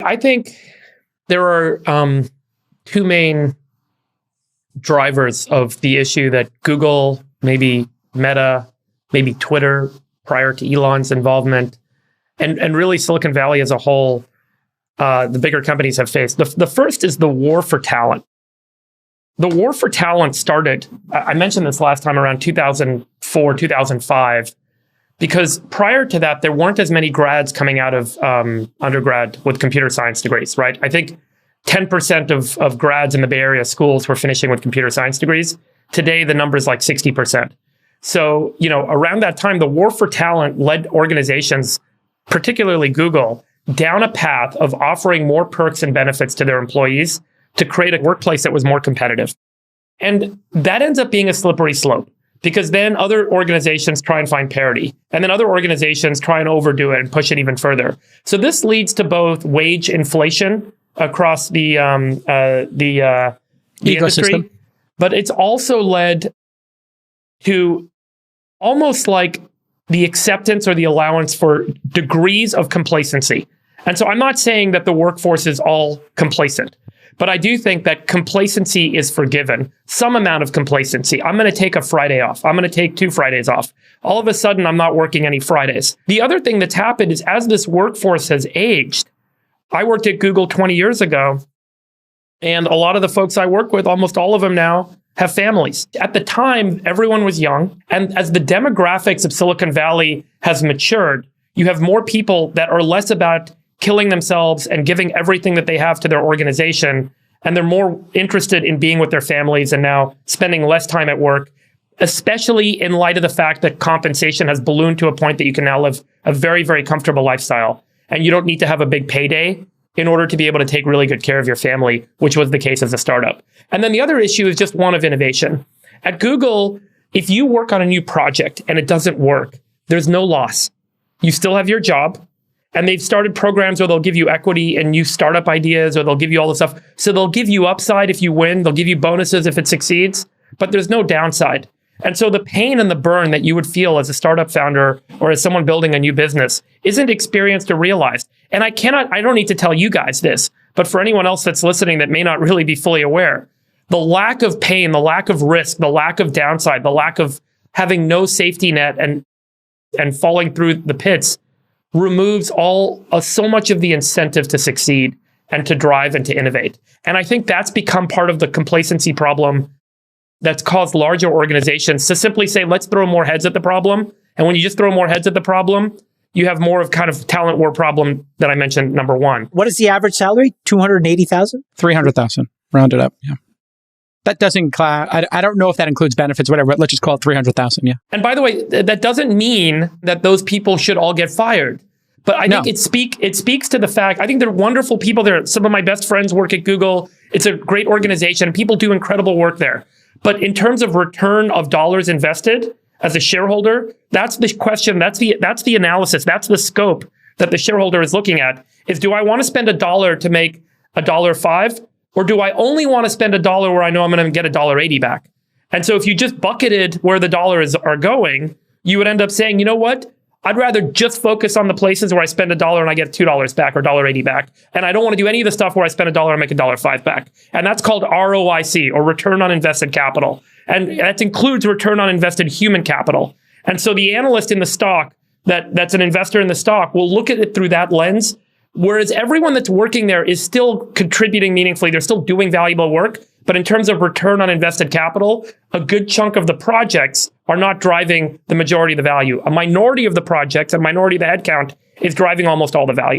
I think there are two main drivers of the issue that Google, maybe Meta, maybe Twitter, prior to Elon's involvement, and really Silicon Valley as a whole, the bigger companies have faced. The first is the war for talent. The war for talent started, I mentioned this last time, around 2004, 2005, because prior to that, there weren't as many grads coming out of undergrad with computer science degrees, right? I think 10% of grads in the Bay Area schools were finishing with computer science degrees. Today, the number is like 60%. So, around that time, the war for talent led organizations, particularly Google, down a path of offering more perks and benefits to their employees to create a workplace that was more competitive. And that ends up being a slippery slope, because then other organizations try and find parity, and then other organizations try and overdo it and push it even further. So this leads to both wage inflation across the industry, but it's also led to almost like the acceptance or the allowance for degrees of complacency. And so I'm not saying that the workforce is all complacent, but I do think that complacency is forgiven. Some amount of complacency. I'm going to take a Friday off. I'm going to take 2 Fridays off. All of a sudden, I'm not working any Fridays. The other thing that's happened is as this workforce has aged, I worked at Google 20 years ago, and a lot of the folks I work with, almost all of them now, have families. At the time, everyone was young. And as the demographics of Silicon Valley has matured, you have more people that are less about killing themselves and giving everything that they have to their organization. And they're more interested in being with their families and now spending less time at work, especially in light of the fact that compensation has ballooned to a point that you can now live a very, very comfortable lifestyle. And you don't need to have a big payday in order to be able to take really good care of your family, which was the case as a startup. And then the other issue is just one of innovation. At Google, if you work on a new project and it doesn't work, there's no loss. You still have your job. And they've started programs where they'll give you equity in new startup ideas, or they'll give you all this stuff. So they'll give you upside if you win. They'll give you bonuses if it succeeds, but there's no downside. And so the pain and the burn that you would feel as a startup founder or as someone building a new business isn't experienced or realized. And I don't need to tell you guys this, but for anyone else that's listening that may not really be fully aware, the lack of pain, the lack of risk, the lack of downside, the lack of having no safety net and falling through the pits removes so much of the incentive to succeed and to drive and to innovate. And I think that's become part of the complacency problem that's caused larger organizations to simply say, let's throw more heads at the problem. And when you just throw more heads at the problem, you have more of kind of talent war problem that I mentioned, number one. What is the average salary? 280,000? 300,000, rounded up, yeah. That doesn't, I don't know if that includes benefits, whatever, but let's just call it 300,000, yeah. And by the way, that doesn't mean that those people should all get fired. But I think it speaks to the fact, I think they're wonderful people there. Some of my best friends work at Google. It's a great organization. People do incredible work there. But in terms of return of dollars invested as a shareholder, that's the question, that's the analysis, that's the scope that the shareholder is looking at, is do I want to spend $1 to make $1.05? Or do I only want to spend $1 where I know I'm going to get $1.80 back? And so if you just bucketed where the dollars are going, you would end up saying, you know what? I'd rather just focus on the places where I spend $1 and I get $2 back or $1.80 back. And I don't want to do any of the stuff where I spend $1 and make $1.05 back. And that's called ROIC, or return on invested capital. And that includes return on invested human capital. And so the analyst in the stock that's an investor in the stock will look at it through that lens. Whereas everyone that's working there is still contributing meaningfully. They're still doing valuable work. But in terms of return on invested capital, a good chunk of the projects are not driving the majority of the value. A minority of the projects, a minority of the headcount is driving almost all the value.